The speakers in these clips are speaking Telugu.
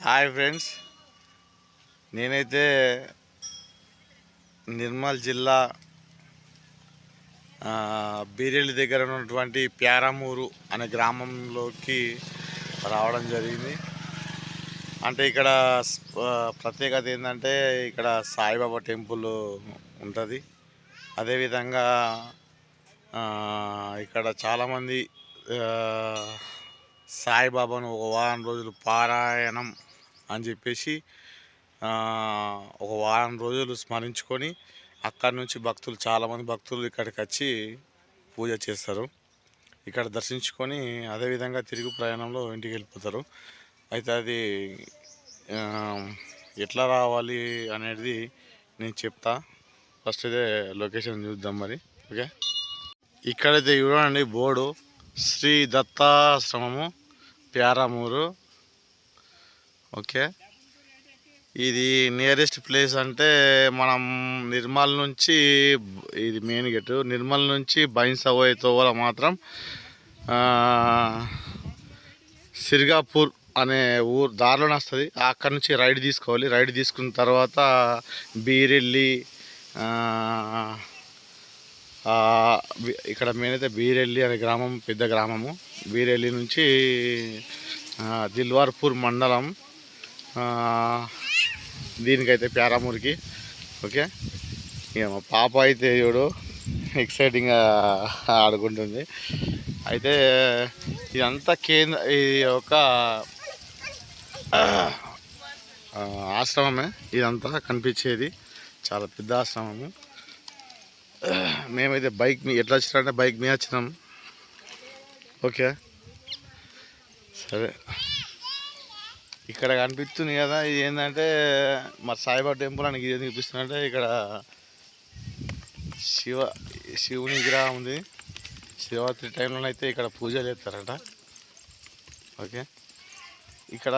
హాయ్ ఫ్రెండ్స్, నేనైతే నిర్మల్ జిల్లా బీరెల్లి దగ్గర ఉన్నటువంటి ప్యారామూరు అనే గ్రామంలోకి రావడం జరిగింది. అంటే ఇక్కడ ప్రత్యేకత ఏంటంటే ఇక్కడ సాయిబాబా టెంపుల్ ఉంటుంది. అదేవిధంగా ఇక్కడ చాలామంది సాయిబాబాను ఒక వారం రోజులు పారాయణం అని చెప్పేసి ఒక వారం రోజులు స్మరించుకొని అక్కడి నుంచి చాలామంది భక్తులు ఇక్కడికి వచ్చి పూజ చేస్తారు. ఇక్కడ దర్శించుకొని అదేవిధంగా తిరుగు ప్రయాణంలో ఇంటికి వెళ్ళిపోతారు. అయితే అది ఎట్లా రావాలి అనేది నేను చెప్తా. ఫస్ట్ ఇదే లొకేషన్ చూద్దాం మరి. ఓకే, ఇక్కడైతే చూడండి బోర్డు, శ్రీ దత్తాశ్రమము ప్యారామూరు. ఓకే, ఇది నియరెస్ట్ ప్లేస్ అంటే మనం నిర్మల్ నుంచి, ఇది మెయిన్ గేటు, నిర్మల్ నుంచి బైన్సా పోయే తోవల మాత్రం సిర్గాపూర్ అనే ఊరు దారిలోనే వస్తుంది. అక్కడి నుంచి రైడ్ తీసుకోవాలి. రైడ్ తీసుకున్న తర్వాత బీరెల్లి, ఇక్కడ మెయిన్ అయితే బీరెల్లి అనే గ్రామం, పెద్ద గ్రామము. బీరెల్లి నుంచి దిల్వార్పూర్ మండలం దీనికైతే ప్యారామూర్కి. ఓకే, ఇక మా పాప అయితే చూడు ఎక్సైటింగ్గా ఆడుకుంటుంది. అయితే ఇదంతా ఇది ఒక ఆశ్రమమే. ఇదంతా కనిపించేది చాలా పెద్ద ఆశ్రమము. మేమైతే బైక్ మీద ఎట్లా వచ్చినారంటే బైక్ మీద వచ్చినాం. ఓకే, సరే, ఇక్కడ కనిపిస్తుంది కదా, ఇది ఏంటంటే మా సాయిబాబా టెంపుల్ అని ఇది చూపిస్తుందంటే ఇక్కడ శివుని విగ్రహం ఉంది. శివరాత్రి టైంలో అయితే ఇక్కడ పూజలు చేస్తారట. ఓకే, ఇక్కడ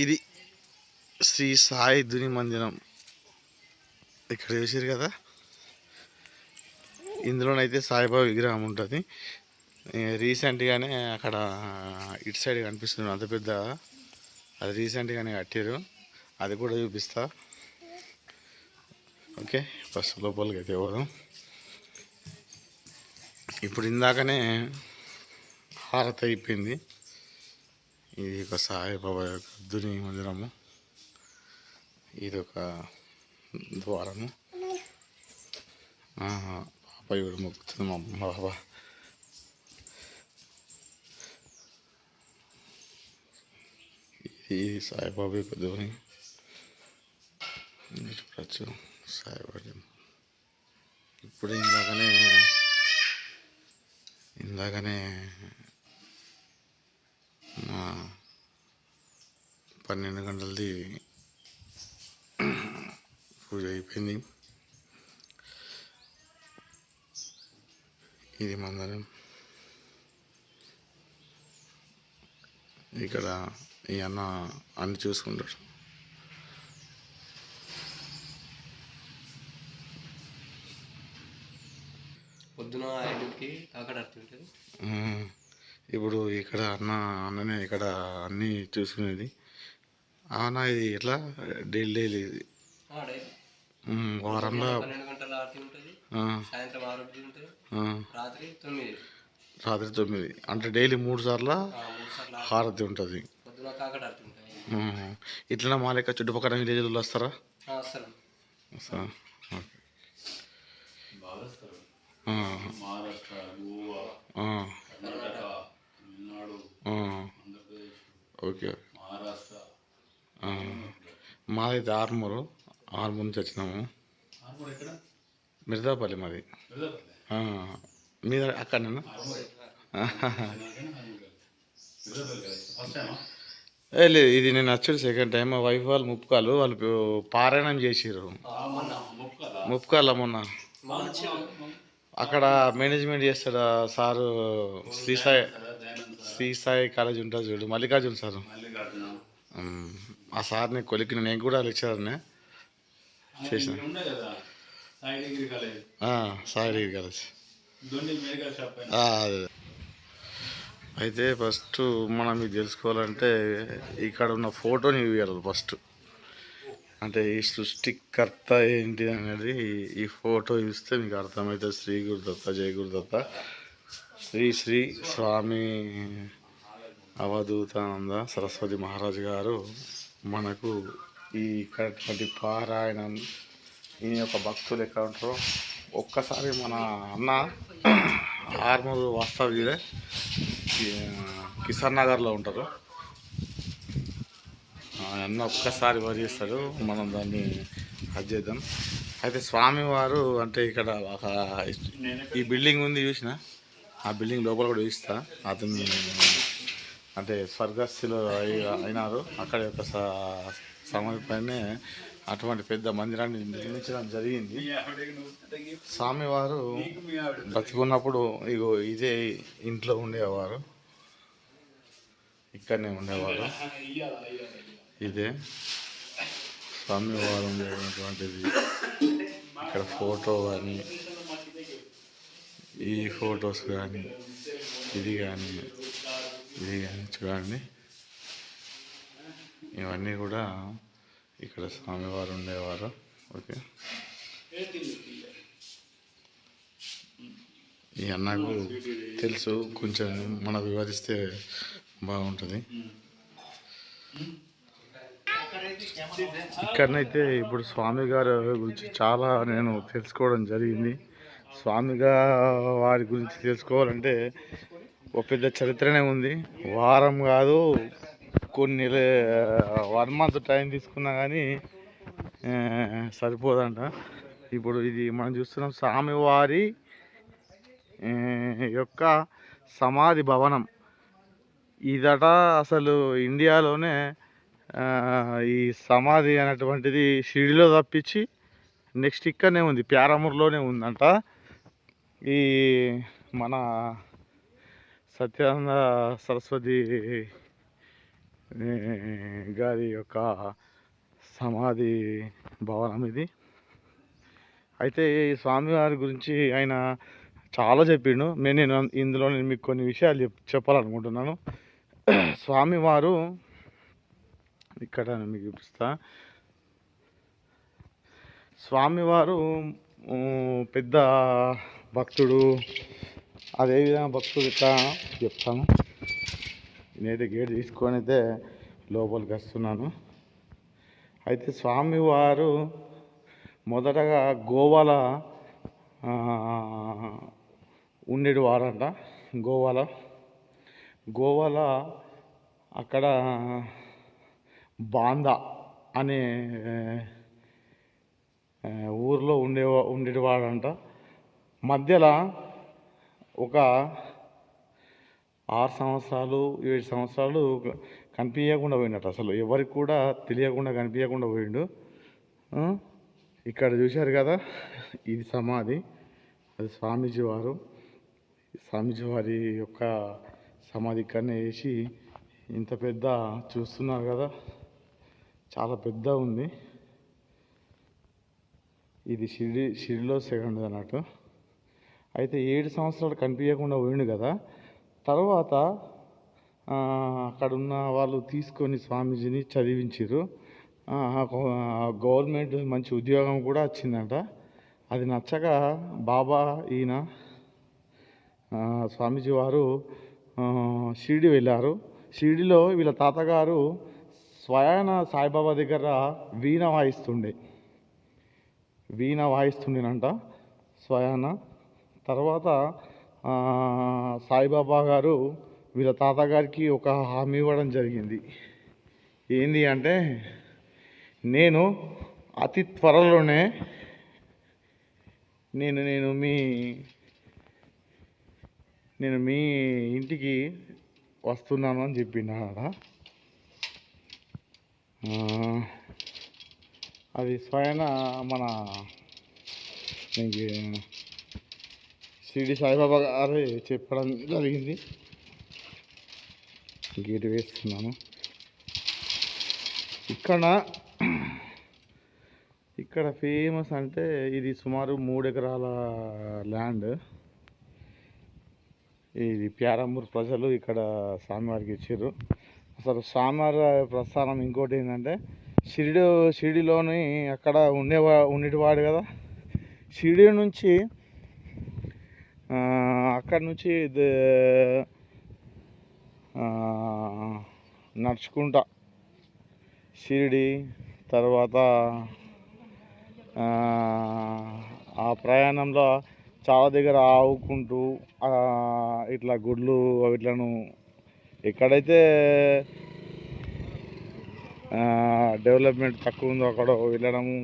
ఇది శ్రీ సాయి ధుని మందిరం ఇక్కడ చూసారు కదా. ఇందులోనైతే సాయిబాబా విగ్రహం ఉంటుంది. రీసెంట్గానే అక్కడ ఇటు సైడ్ కనిపిస్తుంది అంత పెద్ద, అది రీసెంట్గానే కట్టారు, అది కూడా చూపిస్తా. ఓకే, ఫస్ట్ లోపలికి అయితే పోదాం. ఇప్పుడు ఇందాకనే హారతి అయిపోయింది. ఇది ఒక సాయిబాబా యొక్క ధుని మందిరము, ఇది ఒక ద్వారము. పాప ఇప్పుడు మొక్కుతుంది మా బాబా. ఇది సాయిబాబా యొక్క ధుని. చూడచ్చు సాయిబాబా. ఇప్పుడు ఇందాకనే 12 గంటలది పూజ అయిపోయింది. ఇది మందిరం. ఇక్కడ ఈ అన్న అన్ని చూసుకుంటాడు. పొద్దున 5కి కాకడ ఆరతి ఉంటుంది. ఇప్పుడు ఇక్కడ అన్ననే ఇక్కడ అన్నీ చూసుకునేది. అన్న ఇది ఎట్లా డైలీ ఇది వారంలో 12 గంటల ఆరతి ఉంటుంది, సాయంత్రం 6 ఉంటుంది, రాత్రి 9 అంటే డైలీ 3 సార్లు హారతి ఉంటుంది. పొద్దున కాకడ ఆరతి ఉంటుంది. ఇట్లా మా లెక్క చుట్టుపక్కల విలేజ్లో వస్తారా? ఓకే, మాదైతే ఆర్మూరు నుంచి వచ్చినాము. మిర్దాపల్లి మాది. మీద అక్కడనేనా? లేదు, ఇది నేను వచ్చాడు సెకండ్ టైం. మా వైఫ్ వాళ్ళు ముప్పుకాలు వాళ్ళు పారాయణం చేసారు. ముప్పుకాల మొన్న అక్కడ మేనేజ్మెంట్ చేస్తాడు సారు. శ్రీ సాయి కాలేజ్ ఉంటుంది చూడు, మల్లికార్జున సారు. ఆ సార్ని కొలిక్కిన, నేను కూడా లెక్చరర్నే చేసిన. Sai degree college. అదే అయితే ఫస్ట్ మనం ఇది తెలుసుకోవాలంటే ఇక్కడ ఉన్న ఫోటోని ఇవ్వాలి ఫస్ట్. అంటే ఈ సృష్టికర్త ఏంటి అనేది ఈ ఫోటో ఇస్తే మీకు అర్థమవుతుంది. శ్రీ గురుదత్త, జయ గురుదత్త, శ్రీ శ్రీ స్వామి అవధూతానంద సరస్వతి మహారాజు గారు మనకు ఈ ఇక్కడ పారాయణం ఈ యొక్క భక్తులు ఎక్కడ ఉంటారో ఒక్కసారి మన అన్న ఆర్మూర్ వాస్తవ్యులే కిసాన్ నగర్లో ఉంటారు. అన్న ఒక్కసారి వరిస్తాడు, మనం దాన్ని అది చేద్దాం. అయితే స్వామివారు అంటే ఇక్కడ ఒక ఈ బిల్డింగ్ ఉంది చూసిన, ఆ బిల్డింగ్ లోపల కూడా చూస్తా. అతన్ని అంటే స్వర్గస్థులు అయినారు. అక్కడ యొక్క సమీపంలోనే అటువంటి పెద్ద మందిరాన్ని నిర్మించడం జరిగింది. స్వామివారు బతికున్నప్పుడు ఇగో ఇదే ఇంట్లో ఉండేవారు, ఇక్కడనే ఉండేవారు. ఇదే స్వామివారు ఉండేటువంటిది. ఇక్కడ ఫోటో కానీ, ఈ ఫొటోస్ కానీ, ఇది కానీ చూడండి. ఇవన్నీ కూడా ఇక్కడ స్వామివారు ఉండేవారు. ఓకే, ఈ అన్నకు తెలుసు, కొంచెం మనం వివరిస్తే బాగుంటుంది. ఇక్కడనైతే ఇప్పుడు స్వామి గారి గురించి చాలా నేను తెలుసుకోవడం జరిగింది. వారి గురించి తెలుసుకోవాలంటే ఒక పెద్ద చరిత్రనే ఉంది. వారం కాదు, కొన్ని 1 month టైం తీసుకున్నా కానీ సరిపోదంట. ఇప్పుడు ఇది మనం చూస్తున్నాం స్వామివారి యొక్క సమాధి భవనం ఇదట. అసలు ఇండియాలోనే ఈ సమాధి అనేటువంటిది షిరిడిలో తప్పించి నెక్స్ట్ ఇక్కడనే ఉంది, ప్యారామూర్లోనే ఉందంట. ఈ మన సత్యానంద సరస్వతి గారి యొక్క సమాధి భవనం ఇది. అయితే ఈ స్వామివారి గురించి ఆయన చాలా చెప్పిండు. నేను ఇందులో మీకు కొన్ని విషయాలు చెప్పాలనుకుంటున్నాను. స్వామివారు ఇక్కడ మీకు చూపిస్తా. స్వామివారు పెద్ద భక్తుడు. అదేవిధంగా భక్తుడు ఇట్లా చెప్తాను. నేనైతే గేట్ తీసుకొని అయితే లోపలికి వస్తున్నాను. అయితే స్వామివారు మొదటగా గోవాల ఉండేవారంట. గోవాల అక్కడ బాందా అనే ఊర్లో ఉండేవాడంట. మధ్యలో ఒక 6 సంవత్సరాలు 7 సంవత్సరాలు కనిపించకుండా పోయినట్టు, అసలు ఎవరికి కూడా తెలియకుండా కనిపించకుండా పోయిండు. ఇక్కడ చూశారు కదా, ఇది సమాధి, అది స్వామీజీ వారి యొక్క సమాధి ఇక్కడనే వేసి ఇంత పెద్ద చూస్తున్నారు కదా, చాలా పెద్ద ఉంది. ఇది షిరిడిలో సెకండ్ అన్నట్టు. అయితే 7 సంవత్సరాలు కనిపించకుండా పోయిండు కదా. తర్వాత అక్కడున్న వాళ్ళు తీసుకొని స్వామీజీని చదివించారు. గవర్నమెంట్ మంచి ఉద్యోగం కూడా వచ్చిందంట. అది నచ్చక బాబా ఈయన స్వామీజీ వారు షిరిడి వెళ్ళారు. షిరిడిలో వీళ్ళ తాతగారు స్వయాన సాయిబాబా దగ్గర వీణ వాయిస్తుండేనంట స్వయాన. తర్వాత సాయిబాబా గారు వీళ్ళ తాతగారికి ఒక హామీ ఇవ్వడం జరిగింది. ఏంది అంటే, నేను అతి త్వరలోనే నేను మీ ఇంటికి వస్తున్నాను అని చెప్పిండ. అది స్వయాన మన షిరిడి సాయిబాబా గారు చెప్పడం జరిగింది. గేటు వేస్తున్నాను. ఇక్కడ ఫేమస్ అంటే ఇది సుమారు 3 ఎకరాల ల్యాండ్. ఇది ప్యారామూర్ ప్రజలు ఇక్కడ స్వామివారికి ఇచ్చారు. అసలు స్వామివారి ప్రస్థానం ఇంకోటి ఏంటంటే షిరిడిలోని అక్కడ ఉండేవాడు కదా, షిరిడి నుంచి అక్కడి నుంచి నడుచుకుంటా షిరిడి తర్వాత ఆ ప్రయాణంలో చాలా దగ్గర ఆవుకుంటూ ఇట్లా గుడ్లు ఇట్లను ఎక్కడైతే డెవలప్మెంట్ తక్కువ ఉందో అక్కడ వెళ్ళడము,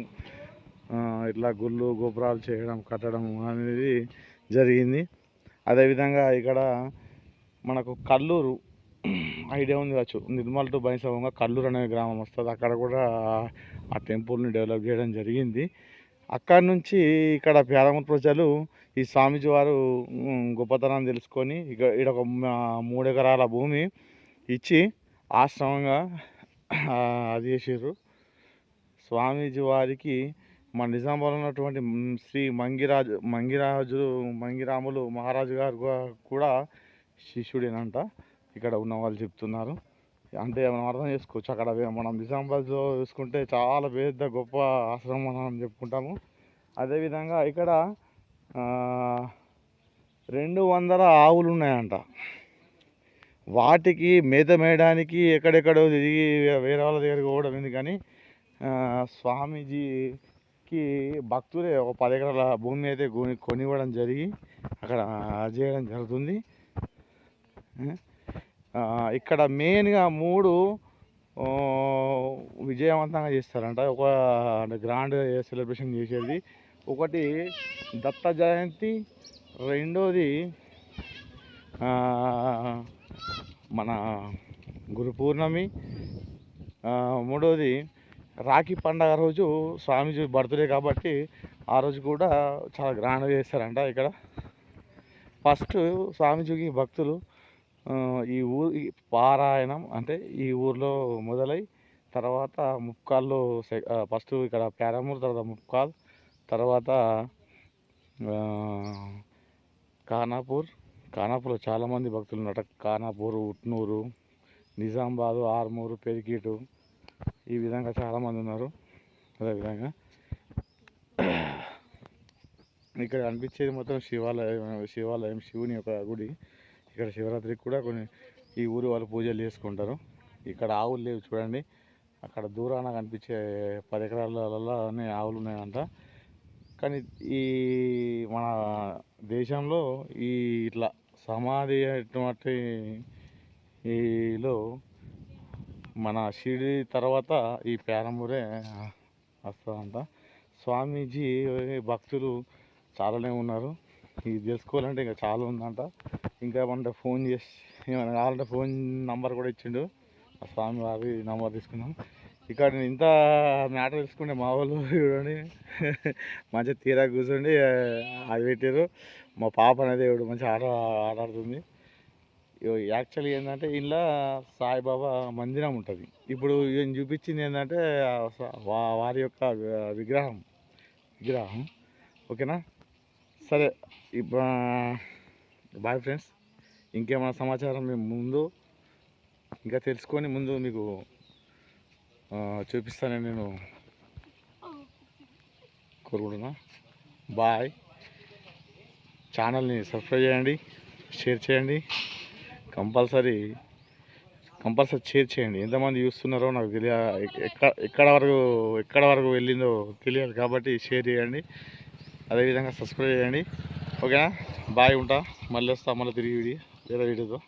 ఇట్లా గుళ్ళు గోపురాలు చేయడం కట్టడం అనేది జరిగింది. అదేవిధంగా ఇక్కడ మనకు కల్లూరు ఐడియా ఉంది కావచ్చు, నిర్మల్ టు బైంసవంగా కల్లూరు అనే గ్రామం వస్తుంది. అక్కడ కూడా ఆ టెంపుల్ని డెవలప్ చేయడం జరిగింది. అక్కడి నుంచి ఇక్కడ ప్యారామూర్ ప్రజలు ఈ స్వామీజీ వారు గొప్పతనాన్ని తెలుసుకొని ఇక్కడ ఒక 3 ఎకరాల భూమి ఇచ్చి ఆశ్రమంగా అది చేసారు. స్వామీజీ వారికి మన నిజామాబాద్లో ఉన్నటువంటి శ్రీ మంగిరాములు మహారాజు గారు కూడా శిష్యుడేనంట, ఇక్కడ ఉన్న వాళ్ళు చెప్తున్నారు. అంటే మనం అర్థం చేసుకోవచ్చు, అక్కడ మనం నిజామాబాద్లో చూసుకుంటే చాలా పెద్ద గొప్ప ఆశ్రమం అని చెప్పుకుంటాము. అదేవిధంగా ఇక్కడ 200 ఆవులు ఉన్నాయంట. వాటికి మేత మేయడానికి ఎక్కడెక్కడో తిరిగి వేరే వాళ్ళ దగ్గరికి పోవడం ఉంది. కానీ స్వామీజీకి భక్తులే ఒక 10 ఎకరాల భూమి అయితే కొనివ్వడం జరిగి అక్కడ చేయడం జరుగుతుంది. ఇక్కడ మెయిన్గా 3 విజయవంతంగా చేస్తారంట. ఒక గ్రాండ్ సెలబ్రేషన్ చేసేది ఒకటి దత్త జయంతి, రెండోది మన గురు పూర్ణమి, మూడోది రాఖీ పండగ రోజు స్వామీజీ బర్త్డే కాబట్టి ఆ రోజు కూడా చాలా గ్రాండ్గా చేస్తారంట. ఇక్కడ ఫస్ట్ స్వామీజీకి భక్తులు ఈ పారాయణం అంటే ఈ ఊర్లో మొదలై తర్వాత ముప్కాల్లో ఫస్ట్ ఇక్కడ ప్యారామూర్, తర్వాత ముప్కాల్, తర్వాత ఖానాపూర్లో చాలామంది భక్తులు ఉన్నారు. ఖానాపూర్, ఉట్నూరు, నిజామాబాదు, ఆర్మూరు, పెరికీటు ఈ విధంగా చాలామంది ఉన్నారు. అదేవిధంగా ఇక్కడ అనిపించేది మొత్తం శివాలయం శివుని యొక్క గుడి. ఇక్కడ శివరాత్రికి కూడా ఈ ఊరు వాళ్ళు పూజలు చేసుకుంటారు. ఇక్కడ ఆవులు లేవు చూడండి, అక్కడ దూరాన కనిపించే 10 ఎకరాలలోనే ఆవులు ఉన్నాయంట. కానీ ఈ మన దేశంలో ఇట్లా సమాధి అటువంటి ఈలో మన షిరిడి తర్వాత ఈ ప్యారామూరే వస్తుందంట. స్వామీజీ భక్తులు చాలానే ఉన్నారు. ఇది తెలుసుకోవాలంటే ఇంకా చాలా ఉందంట. ఇంకా ఏమంటే ఫోన్ చేసి ఏమైనా కావాలంటే ఫోన్ నంబర్ కూడా ఇచ్చిండు. ఆ స్వామి వారి నంబర్ తీసుకున్నాం. ఇక్కడ నేను ఇంత మ్యాటర్ తెలుసుకుంటే మా వాళ్ళు చూడండి మంచిగా తీరా కూర్చోండి అది పెట్టారు. మా పాప అనేది ఇప్పుడు మంచిగా ఆడుతుంది. యాక్చువల్లీ ఏంటంటే ఇంట్లో సాయిబాబా మందిరం ఉంటుంది. ఇప్పుడు ఈయన చూపించింది ఏంటంటే వారి యొక్క విగ్రహం. ఓకేనా, సరే. ఇప్పుడు బాయ్ ఫ్రెండ్స్. ఇంకేమైనా సమాచారం మేము ముందు ఇంకా తెలుసుకొని ముందు మీకు చూపిస్తానని నేను కోరుకుంటున్నా. బాయ్. ఛానల్ని సబ్స్క్రైబ్ చేయండి, షేర్ చేయండి, కంపల్సరీ షేర్ చేయండి. ఎంతమంది చూస్తున్నారో నాకు ఎక్కడ వరకు వెళ్ళిందో తెలియదు కాబట్టి షేర్ చేయండి. అదేవిధంగా సబ్స్క్రైబ్ చేయండి. ఓకేనా, బాయ్. ఉంటా, మళ్ళీ వస్తా, మళ్ళీ తిరిగి వేరే వీడియోతో.